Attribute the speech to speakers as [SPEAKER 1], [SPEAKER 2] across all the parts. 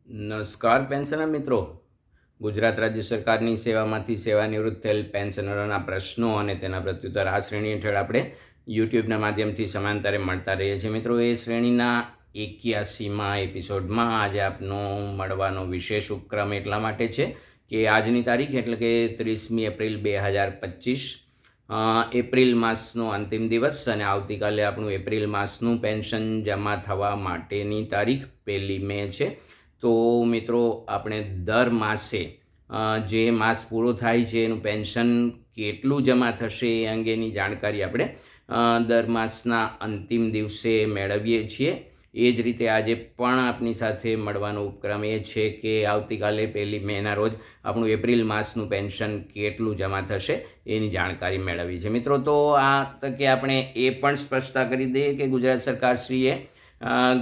[SPEAKER 1] નમસ્કાર પેન્શનર મિત્રો. ગુજરાત રાજ્ય સરકારની સેવામાંથી સેવાનિવૃત્ત થયેલ પેન્શનરોના પ્રશ્નો અને તેના પ્રત્યુત્તર આ શ્રેણી હેઠળ આપણે યુટ્યુબના માધ્યમથી સમાંતરે મળતા રહીએ છીએ. મિત્રો, એ શ્રેણીના 81માં એપિસોડમાં આજે આપનો મળવાનો વિશેષ ઉપક્રમ એટલા માટે છે કે આજની તારીખ એટલે કે 30મી એપ્રિલ 2025 એપ્રિલ માસનો અંતિમ દિવસ અને આવતીકાલે આપણું એપ્રિલ માસનું પેન્શન જમા થવા માટેની તારીખ 1 મે છે. તો મિત્રો, આપણે દર માસે જે માસ પૂરો થાય છે એનું પેન્શન કેટલું જમા થશે એ અંગેની જાણકારી આપણે દર માસના અંતિમ દિવસે મેળવીએ છીએ. એ જ રીતે આજે પણ આપની સાથે મળવાનો ઉપક્રમ એ છે કે આવતીકાલે 1 મેના રોજ આપણું એપ્રિલ માસનું પેન્શન કેટલું જમા થશે એની જાણકારી મેળવી છે. મિત્રો, તો આ તકે આપણે એ પણ સ્પષ્ટતા કરી દઈએ કે ગુજરાત સરકારશ્રીએ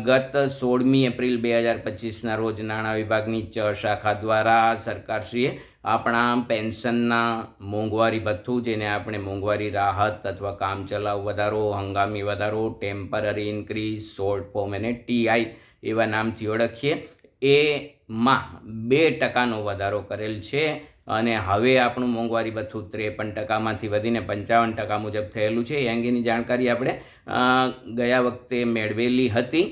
[SPEAKER 1] ગત 16મી એપ્રિલ 2025ના રોજ નાણાં વિભાગની ચ શાખા દ્વારા સરકારશ્રીએ આપણા પેન્શનના મોંઘવારી ભથ્થું, જેને આપણે મોંઘવારી રાહત અથવા કામચલાઉ વધારો, હંગામી વધારો, ટેમ્પરરી ઇન્ક્રીઝ, શોર્ટ ફોર્મ અને ટીઆઈ એવા નામથી ઓળખીએ, એમાં 2% વધારો કરેલ છે અને હવે આપણું મોંઘવારી ભથ્થું 53%માંથી વધીને 55% મુજબ થયેલું છે. એ અંગેની જાણકારી આપણે ગયા વખતે મેળવેલી હતી.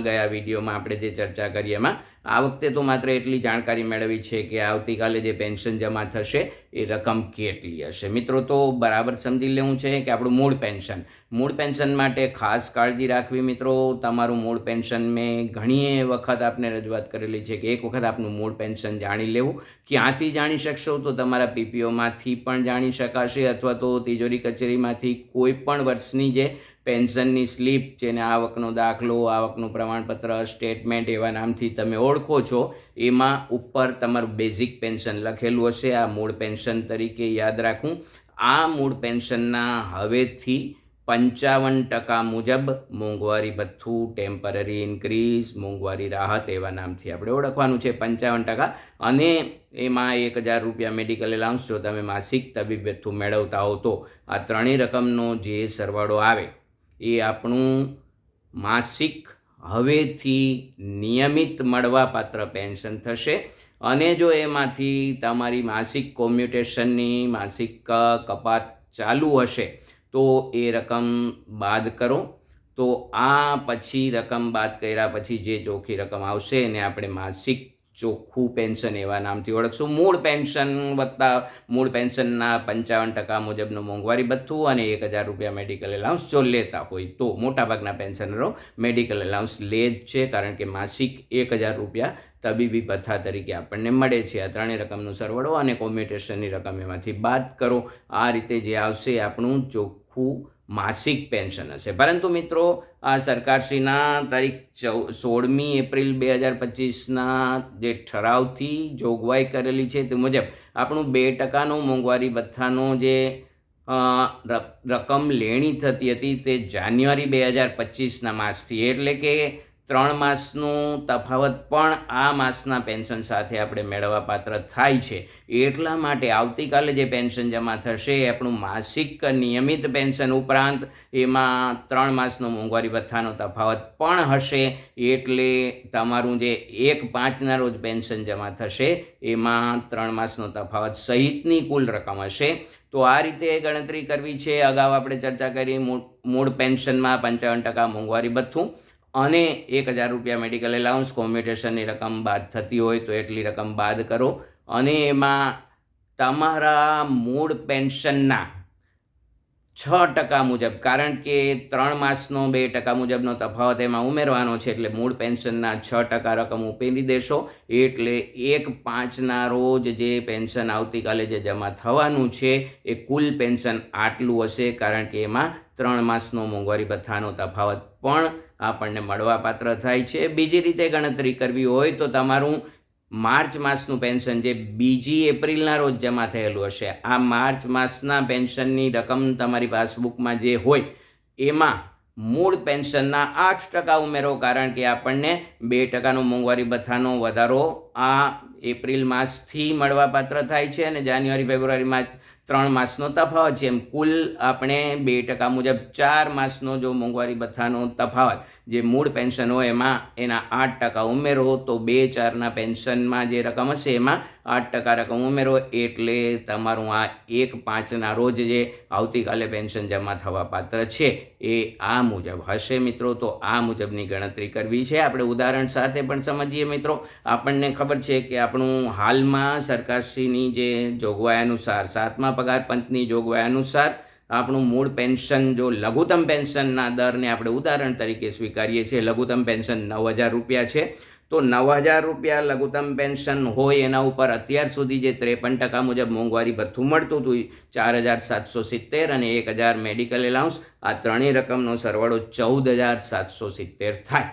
[SPEAKER 1] ગયા વિડીયોમાં આપણે જે ચર્ચા કરી એમાં આ વખતે તો માત્ર એટલી જાણકારી મેળવી છે કે આવતીકાલે જે પેન્શન જમા થશે એ રકમ કેટલી હશે. મિત્રો, તો બરાબર સમજી લેવું છે કે આપણું મૂળ પેન્શન માટે ખાસ કાળજી રાખવી. મિત્રો, તમારું મૂળ પેન્શન મેં ઘણી વખત આપને રજૂઆત કરેલી છે કે એક વખત આપનું મૂળ પેન્શન જાણી લેવું. ક્યાંથી જાણી શકશો? તો તમારા પીપીઓમાંથી પણ જાણી શકાશે અથવા તો તિજોરી કચેરીમાંથી કોઈ પણ વર્ષની જે પેન્શનની સ્લીપ, જેને આવકનો દાખલો, આવકનું પ્રમાણપત્ર, સ્ટેટમેન્ટ એવા નામથી તમે ઓળખો છો, એમાં ઉપર તમારું બેઝિક પેન્શન લખેલું હશે. આ મૂળ પેન્શન તરીકે યાદ રાખવું. આ મૂળ પેન્શનના હવેથી 55% મુજબ મોંઘવારી ભથ્થું, ટેમ્પરરી ઇન્ક્રીઝ, મોંઘવારી રાહત એવા નામથી આપણે ઓળખવાનું છે. 55% અને એમાં 1000 રૂપિયા મેડિકલ એલાઉન્સ જો તમે માસિક તબીબ ભથ્થું મેળવતા હો તો આ ત્રણેય રકમનો જે સરવાળો આવે એ આપણું માસિક હવેથી નિયમિત મળવાપાત્ર પેન્શન થશે. અને જો એમાંથી તમારી માસિક કોમ્યુટેશનની માસિક કપાત ચાલુ હશે તો એ રકમ બાદ કરો. તો આ પછી રકમ બાદ કર્યા પછી જે ચોખ્ખી રકમ આવશે એને આપણે માસિક ચોખ્ખું પેન્શન એવા નામથી ઓળખશું. મૂળ પેન્શન વત્તા મૂળ પેન્શનના 55% મુજબનું મોંઘવારી ભથ્થું અને 1000 રૂપિયા મેડિકલ એલાઉન્સ જો લેતા હોય તો મોટાભાગના પેન્શનરો મેડિકલ એલાઉન્સ લે જ છે, કારણ કે માસિક 1000 રૂપિયા તબીબી ભથ્થા તરીકે આપણને મળે છે. આ ત્રણેય રકમનો સરવાળો અને કોમ્યુટેશનની રકમ એમાંથી બાદ કરો. આ રીતે જે આવશે આપણું ચોખ્ખું માસિક પેન્શન હશે. પરંતુ મિત્રો, આ સરકારશ્રીના તારીખ 16મી એપ્રિલ 2025ના જે ઠરાવથી જોગવાઈ કરેલી છે તે મુજબ આપણું 2%નો મોંઘવારી ભથ્થાનો જે રકમ લેણી થતી હતી તે જાન્યુઆરી 2025ના માસથી, એટલે કે 3 માસનો તફાવત પણ આ માસના પેન્શન સાથે આપણે મેળવવા પાત્ર થાય છે. એટલા માટે આવતીકાલે જે પેન્શન જમા થશે એ આપણું માસિક નિયમિત પેન્શન ઉપરાંત એમાં 3 માસનો મોંઘવારી ભથ્થાનો તફાવત પણ હશે. એટલે તમારું જે 1/5ના રોજ પેન્શન જમા થશે એમાં 3 માસનો તફાવત સહિતની કુલ રકમ હશે. તો આ રીતે ગણતરી કરવી છે. અગાઉ આપણે ચર્ચા કરી મૂળ પેન્શનમાં 55% મોંઘવારી ભથ્થું અને 1000 રૂપિયા મેડિકલ એલાઉન્સ, કોમ્યુટેશનની રકમ બાદ થતી હોય તો એટલી રકમ બાદ કરો અને એમાં તમારા મૂળ પેન્શનના 6% મુજબ, કારણ કે 3 માસનો 2% મુજબનો તફાવત એમાં ઉમેરવાનો છે, એટલે મૂળ પેન્શનના 6% રકમ ઉમેરી દેશો. એટલે 1/5ના રોજ જે પેન્શન આવતીકાલે જે જમા થવાનું છે એ કુલ પેન્શન આટલું હશે, કારણ કે એમાં 3 માસનો મોંઘવારી ભથ્થાનો તફાવત પણ આપણને મળવાપાત્ર થાય છે. બીજી રીતે ગણતરી કરવી હોય તો તમારું માર્ચ માસનું પેન્શન જે 2 એપ્રિલના રોજ જમા થયેલું હશે, આ માર્ચ માસના પેન્શનની રકમ તમારી પાસબુકમાં જે હોય એમાં મૂળ પેન્શનના 8% ઉમેરો, કારણ કે આપણને 2%નો મોંઘવારી ભથ્થાનો વધારો આ એપ્રિલ માસથી મળવાપાત્ર થાય છે અને જાન્યુઆરી, ફેબ્રુઆરી, માર્ચ 3 માસનો તફાવત છે. એમ કુલ આપણે 2% મુજબ 4 માસનો જો મોંઘવારી ભથ્થાનો તફાવત જે મૂળ પેન્શન હોય એમાં એના 8% ઉમેરો તો 2-4ના પેન્શનમાં જે રકમ હશે એમાં 8% રકમ ઉમેરો એટલે તમારું આ 1/5ના રોજ જે આવતીકાલે પેન્શન જમા થવા પાત્ર છે એ આ મુજબ હશે મિત્રો. તો આ મુજબની ગણતરી કરવી છે. આપણે ઉદાહરણ સાથે પણ સમજીએ મિત્રો. આપણને ખબર છે કે આપણું હાલમાં સરકારશ્રીની જે જોગવાઈ અનુસાર 7મા પગાર પંચની જોગવાઈ અનુસાર આપણું મૂળ પેન્શન જો લઘુત્તમ પેન્શનના દરને આપણે ઉદાહરણ તરીકે સ્વીકારીએ છીએ. લઘુત્તમ પેન્શન 9,000 રૂપિયા છે. તો 9,000 રૂપિયા લઘુત્તમ પેન્શન હોય એના ઉપર અત્યાર સુધી જે 53% મુજબ મોંઘવારી ભથ્થું મળતું હતું 4,770 અને 1,000 મેડિકલ એલાઉન્સ, આ ત્રણેય રકમનો સરવાળો 14,770 થાય.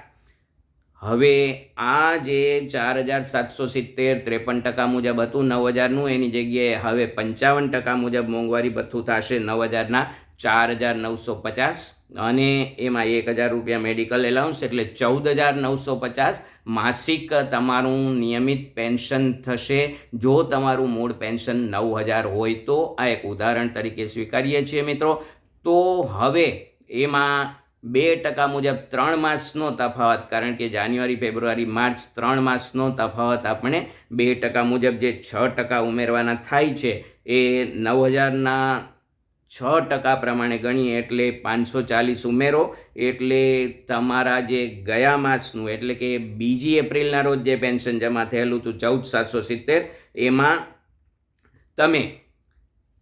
[SPEAKER 1] હવે આ જે 4,770 53% મુજબ હતું 9,000નું, એની જગ્યાએ હવે 55% મુજબ મોંઘવારી ભથ્થું થશે 9,000ના 4,950 અને એમાં 1,000 રૂપિયા મેડિકલ એલાઉન્સ એટલે 14,950 માસિક તમારું નિયમિત પેન્શન થશે જો તમારું મૂળ પેન્શન 9,000 હોય તો. આ એક ઉદાહરણ તરીકે સ્વીકારીએ છીએ મિત્રો. તો હવે એમાં 2% મુજબ 3 માસનો તફાવત, કારણ કે જાન્યુઆરી, ફેબ્રુઆરી, માર્ચ 3 માસનો તફાવત આપણે 2% મુજબ જે 6% ઉમેરવાના થાય છે એ 9,000ના 6% પ્રમાણે ગણીએ એટલે 540 ઉમેરો એટલે તમારા જે ગયા માસનું એટલે કે 2 એપ્રિલના રોજ જે પેન્શન જમા થયેલું હતું 14,770 એમાં તમે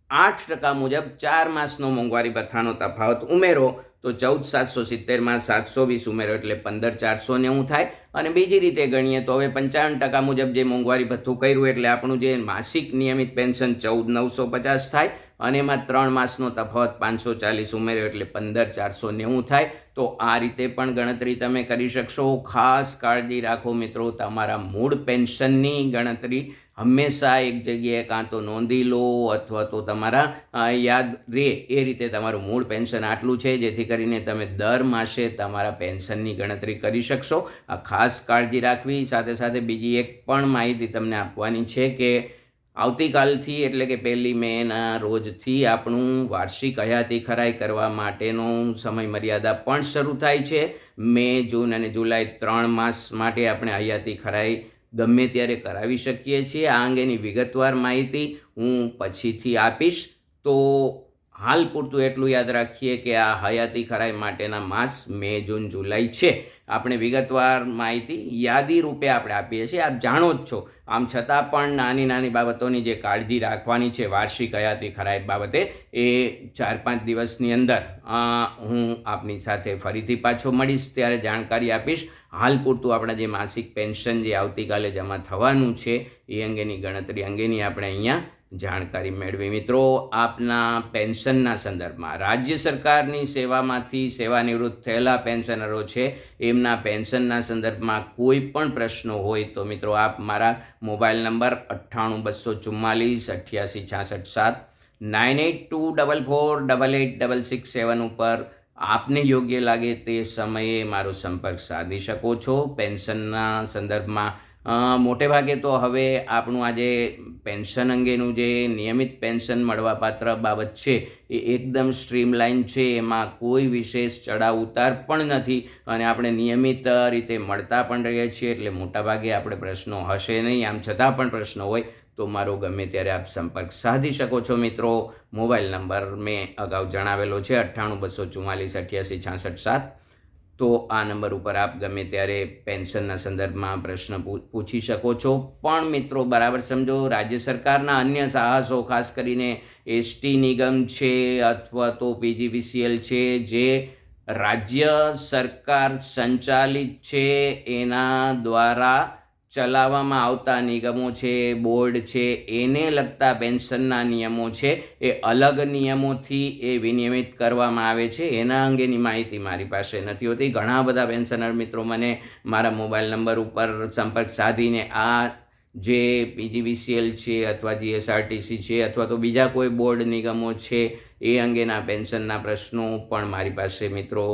[SPEAKER 1] 8% મુજબ 4 માસનો મોંઘવારી ભથ્થાનો તફાવત ઉમેરો તો 14,770માં 720 ઉમેરો એટલે 15,490 થાય. અને બીજી રીતે ગણીએ તો હવે 55% મુજબ જે મોંઘવારી ભથ્થું કર્યું એટલે આપણું જે માસિક નિયમિત પેન્શન 14,950 થાય અને એમાં 3 માસનો તફાવત 540 ઉમેર્યો એટલે 15,490 થાય. તો આ રીતે પણ ગણતરી તમે કરી શકશો. ખાસ કાળજી રાખો મિત્રો, તમારા મૂળ પેન્શનની ગણતરી હંમેશા એક જગ્યાએ કાં તો નોંધી લો અથવા તો તમારા યાદ રહે એ રીતે તમારું મૂળ પેન્શન આટલું છે જેથી કરીને તમે દર માસે તમારા પેન્શનની ગણતરી કરી શકશો. આ ખાસ કાળજી રાખવી. સાથે સાથે બીજી એક પણ માહિતી તમને આપવાની છે કે આવતીકાલથી એટલે કે 1 મેના રોજથી આપણું વાર્ષિક હયાતી ખરાઈ કરવા માટેનો સમય મર્યાદા પણ શરૂ થાય છે. મે, જૂન અને જુલાઈ 3 માસ માટે આપણે હયાતી ખરાઈ ગમે ત્યારે કરાવી શકીએ છીએ. આ અંગેની વિગતવાર માહિતી હું પછીથી આપીશ. તો હાલ પૂરતું એટલું યાદ રાખીએ કે આ હયાતી ખરાઈ માટેના માસ મે, જૂન, જુલાઈ છે. આપણે વિગતવાર માહિતી યાદી રૂપે આપણે આપીએ છીએ, આપ જાણો જ છો. આમ છતાં પણ નાની નાની બાબતોની જે કાળજી રાખવાની છે વાર્ષિક હયાતી ખરાઈ બાબતે એ 4-5 દિવસની અંદર હું આપની સાથે ફરીથી પાછો મળીશ, ત્યારે જાણકારી આપીશ. હાલ પૂરતું આપણા જે માસિક પેન્શન જે આવતીકાલે જમા થવાનું છે એ અંગેની ગણતરી અંગેની આપણે અહીંયા જાણકારી મેળવી. મિત્રો, આપના પેન્શનના સંદર્ભમાં રાજ્ય સરકારની સેવામાંથી સેવાનિવૃત્ત થયેલા પેન્શનરો છે એમના પેન્શનના સંદર્ભમાં કોઈ પણ પ્રશ્નો હોય તો મિત્રો આપ મારા મોબાઈલ નંબર 9824488667 9824488667 ઉપર આપને યોગ્ય લાગે તે સમયે મારો સંપર્ક સાધી શકો છો. પેન્શનના સંદર્ભમાં મોટે ભાગે તો હવે આપણું આજે પેન્શન અંગેનું જે નિયમિત પેન્શન મળવાપાત્ર બાબત છે એ એકદમ સ્ટ્રીમલાઇન છે. એમાં કોઈ વિશેષ ચડાવ ઉતાર પણ નથી અને આપણે નિયમિત રીતે મળતા પણ રહીએ છીએ એટલે મોટાભાગે આપણે પ્રશ્નો હશે નહીં. આમ છતાં પણ પ્રશ્નો હોય તો મારો ગમે ત્યારે આપ સંપર્ક સાધી શકો છો. મિત્રો, મોબાઈલ નંબર મેં અગાઉ જણાવેલો છે 9824488667. તો આ નંબર ઉપર આપ ગમે ત્યારે પેન્શનના સંદર્ભમાં પ્રશ્ન પૂછી શકો છો. પણ મિત્રો બરાબર સમજો, રાજ્ય સરકારના અન્ય સાહસો ખાસ કરીને એસટી નિગમ છે અથવા તો PGVCL છે જે રાજ્ય સરકાર સંચાલિત છે એના દ્વારા ચલાવવામાં આવતા નિગમો છે, બોર્ડ છે, એને લગતા પેન્શનના નિયમો છે એ અલગ નિયમોથી એ વિનિયમિત કરવામાં આવે છે. એના અંગેની માહિતી મારી પાસે નથી હોતી. ઘણા બધા પેન્શનર મિત્રો મને મારા મોબાઈલ નંબર ઉપર સંપર્ક સાધીને આ જે PGVCL છે અથવા GSRTC છે અથવા તો બીજા કોઈ બોર્ડ નિગમો છે એ અંગેના પેન્શનના પ્રશ્નો પણ મારી પાસે મિત્રો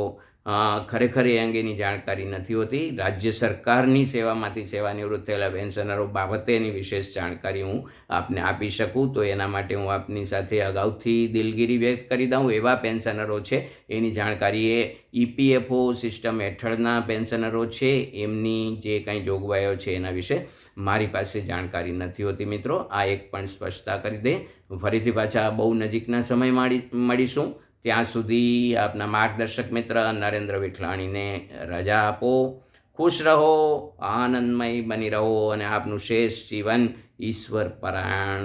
[SPEAKER 1] ખરેખર એ અંગેની જાણકારી નથી હોતી. રાજ્ય સરકારની સેવામાંથી સેવાનિવૃત્ત થયેલા પેન્શનરો બાબતેની વિશેષ જાણકારી હું આપને આપી શકું, તો એના માટે હું આપની સાથે અગાઉથી દિલગીરી વ્યક્ત કરી દઉં. એવા પેન્શનરો છે એની જાણકારી એ EPFO સિસ્ટમ હેઠળના પેન્શનરો છે એમની જે કંઈ જોગવાઈઓ છે એના વિશે મારી પાસે જાણકારી નથી હોતી. મિત્રો, આ એક પણ સ્પષ્ટતા કરી દે. ફરીથી પાછા બહુ નજીકના સમય મળીશું. ત્યાં સુધી આપના માર્ગદર્શક મિત્ર નરેન્દ્ર વિઠલાણીને રજા આપો. ખુશ રહો, આનંદમય બની રહો અને આપનું શેષ જીવન ઈશ્વર પરાયણ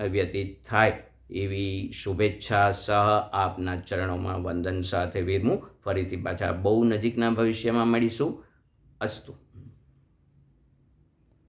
[SPEAKER 1] વ્યતીત થાય એવી શુભેચ્છા સહ આપના ચરણોમાં વંદન સાથે વિરમું. ફરીથી પાછા બહુ નજીકના ભવિષ્યમાં મળીશું. અસ્તુ.